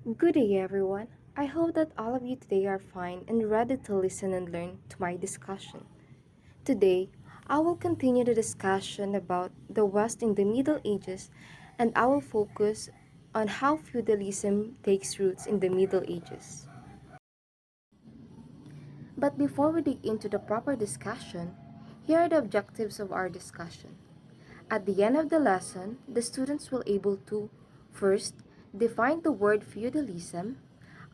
Good day, everyone. I hope that all of you today are fine and ready to listen and learn to my discussion. Today, I will continue the discussion about the West in the Middle Ages, and I will focus on how feudalism takes roots in the Middle Ages. But before we dig into the proper discussion, here are the objectives of our discussion. At the end of the lesson, the students will able to first define the word feudalism,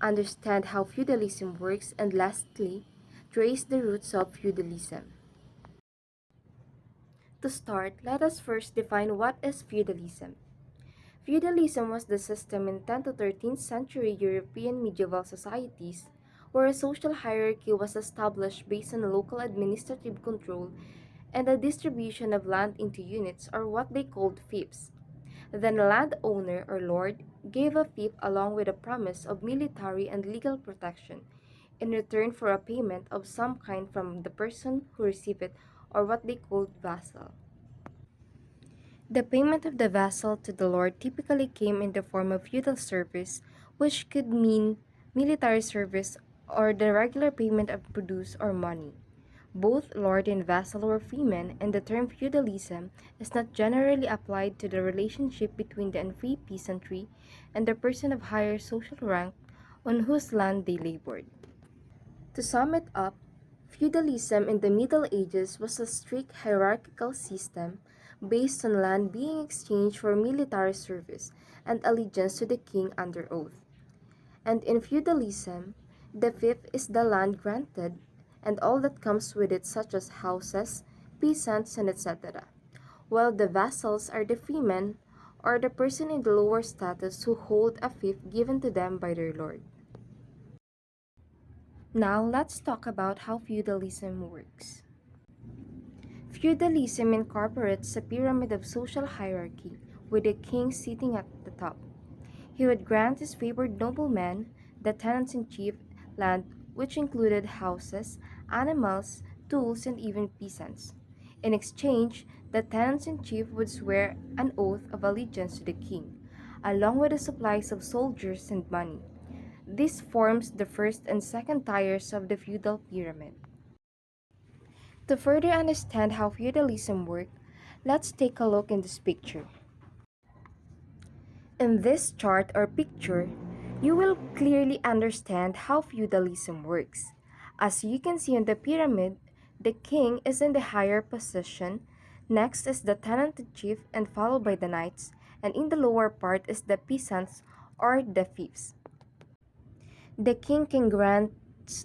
understand how feudalism works, and lastly, trace the roots of feudalism. To start, let us first define what is feudalism. Feudalism was the system in 10th to 13th century European medieval societies where a social hierarchy was established based on local administrative control and the distribution of land into units or what they called fiefs. Then a landowner or lord gave a fief along with a promise of military and legal protection in return for a payment of some kind from the person who received it or what they called vassal. The payment of the vassal to the lord typically came in the form of feudal service, which could mean military service or the regular payment of produce or money. Both lord and vassal were freemen, and the term feudalism is not generally applied to the relationship between the unfree peasantry and the person of higher social rank on whose land they labored. To sum it up, feudalism in the Middle Ages was a strict hierarchical system based on land being exchanged for military service and allegiance to the king under oath. And in feudalism, the fief is the land granted and all that comes with it such as houses, peasants, and etc. While the vassals are the freemen or the person in the lower status who hold a fief given to them by their lord. Now let's talk about how feudalism works. Feudalism incorporates a pyramid of social hierarchy with the king sitting at the top. He would grant his favored noblemen, the tenants-in-chief, land which included houses, animals, tools, and even peasants. In exchange, the tenants-in-chief would swear an oath of allegiance to the king, along with the supplies of soldiers and money. This forms the first and second tiers of the feudal pyramid. To further understand how feudalism worked, let's take a look in this picture. In this chart or picture, you will clearly understand how feudalism works. As you can see on the pyramid, the king is in the higher position, next is the tenant-in-chief and followed by the knights, and in the lower part is the peasants or the fiefs. The king can grant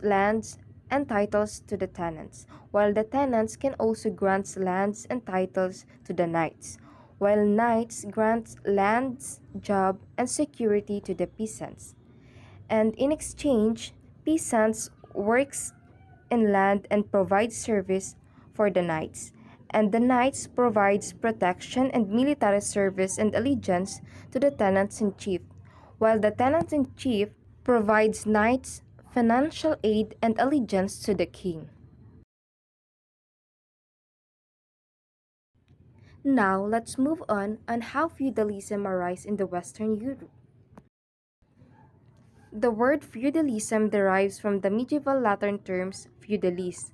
lands and titles to the tenants, while the tenants can also grant lands and titles to the knights, while knights grant lands, job, and security to the peasants. And in exchange, peasants works in land and provides service for the knights, and the knights provides protection and military service and allegiance to the tenants-in-chief, while the tenants-in-chief provides knights financial aid and allegiance to the king. Now let's move on how feudalism arose in the Western Europe. The word feudalism derives from the medieval Latin terms feudalis,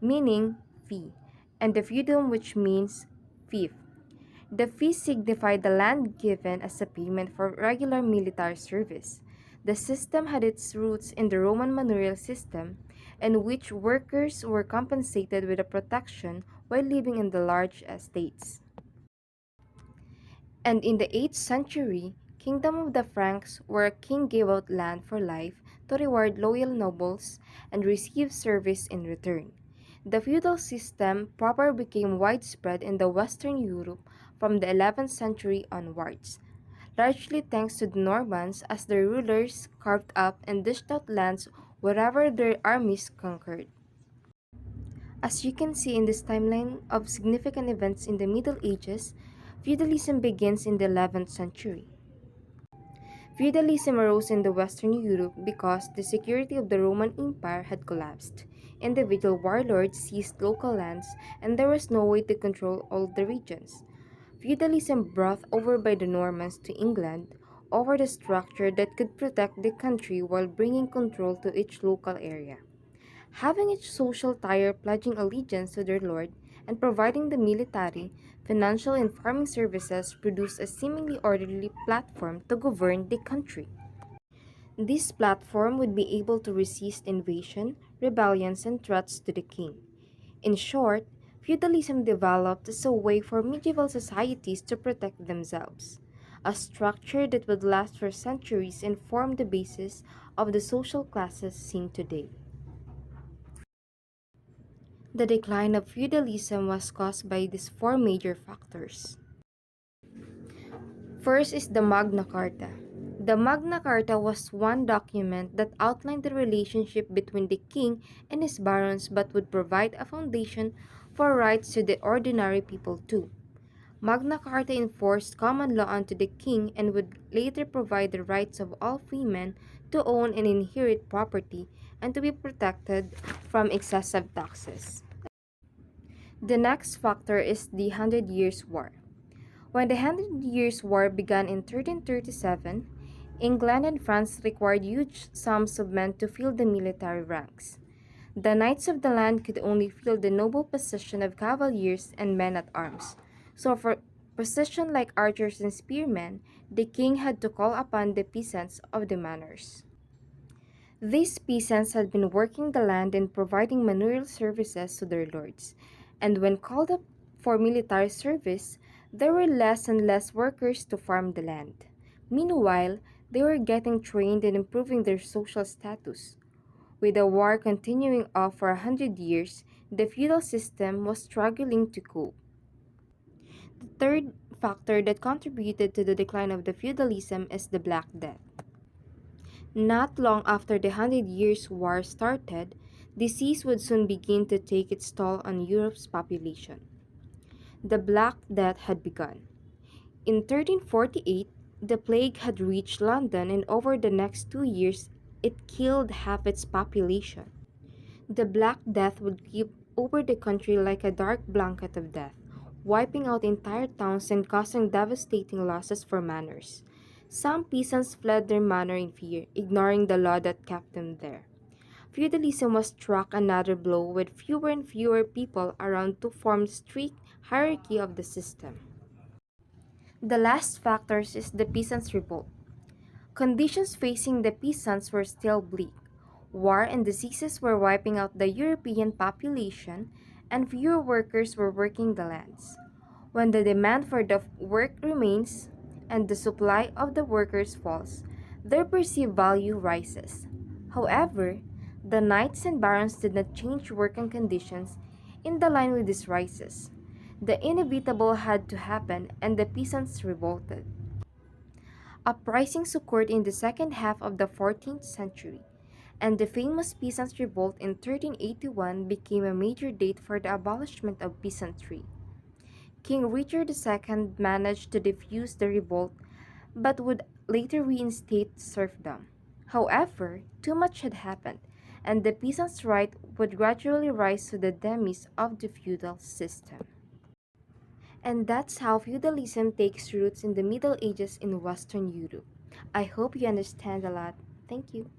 meaning fee, and the feudum which means fief. The fee signified the land given as a payment for regular military service. The system had its roots in the Roman manorial system, in which workers were compensated with a protection while living in the large estates. And in the 8th century, Kingdom of the Franks, where a king gave out land for life to reward loyal nobles and receive service in return. The feudal system proper became widespread in the Western Europe from the 11th century onwards, largely thanks to the Normans as their rulers carved up and dished out lands wherever their armies conquered. As you can see in this timeline of significant events in the Middle Ages, feudalism begins in the 11th century. Feudalism arose in the Western Europe because the security of the Roman Empire had collapsed. Individual warlords seized local lands, and there was no way to control all the regions. Feudalism brought over by the Normans to England over the structure that could protect the country while bringing control to each local area. Having each social tier pledging allegiance to their lord and providing the military, financial, and farming services produced a seemingly orderly platform to govern the country. This platform would be able to resist invasion, rebellions, and threats to the king. In short, feudalism developed as a way for medieval societies to protect themselves, a structure that would last for centuries and form the basis of the social classes seen today. The decline of feudalism was caused by these four major factors. First is the Magna Carta. The Magna Carta was one document that outlined the relationship between the king and his barons but would provide a foundation for rights to the ordinary people too. Magna Carta enforced common law unto the king and would later provide the rights of all freemen to own and inherit property and to be protected from excessive taxes. The next factor is the Hundred Years' War. When the Hundred Years' War began in 1337, England and France required huge sums of men to fill the military ranks. The knights of the land could only fill the noble position of cavaliers and men at arms. So, for positions like archers and spearmen, the king had to call upon the peasants of the manors. These peasants had been working the land and providing manurial services to their lords, and when called up for military service, there were less and less workers to farm the land. Meanwhile, they were getting trained and improving their social status. With the war continuing on for 100 years, the feudal system was struggling to cope. The third factor that contributed to the decline of the feudalism is the Black Death. Not long after the Hundred Years' War started, disease would soon begin to take its toll on Europe's population. The Black Death had begun. In 1348, the plague had reached London, and over the next 2 years, it killed half its population. The Black Death would creep over the country like a dark blanket of death, wiping out entire towns and causing devastating losses for manors. Some peasants fled their manor in fear, ignoring the law that kept them there. Feudalism was struck another blow with fewer and fewer people around to form the strict hierarchy of the system. The last factor is the peasants' revolt. Conditions facing the peasants were still bleak. War and diseases were wiping out the European population, and fewer workers were working the lands. When the demand for the work remains and the supply of the workers falls, their perceived value rises. However, the knights and barons did not change working conditions in the line with these rises. The inevitable had to happen, and the peasants revolted. Uprisings occurred in the second half of the 14th century, and the famous Peasants' Revolt in 1381 became a major date for the abolishment of peasantry. King Richard II managed to defuse the revolt but would later reinstate serfdom. However, too much had happened, and the peasants' right would gradually rise to the demise of the feudal system. And that's how feudalism takes roots in the Middle Ages in Western Europe. I hope you understand a lot. Thank you.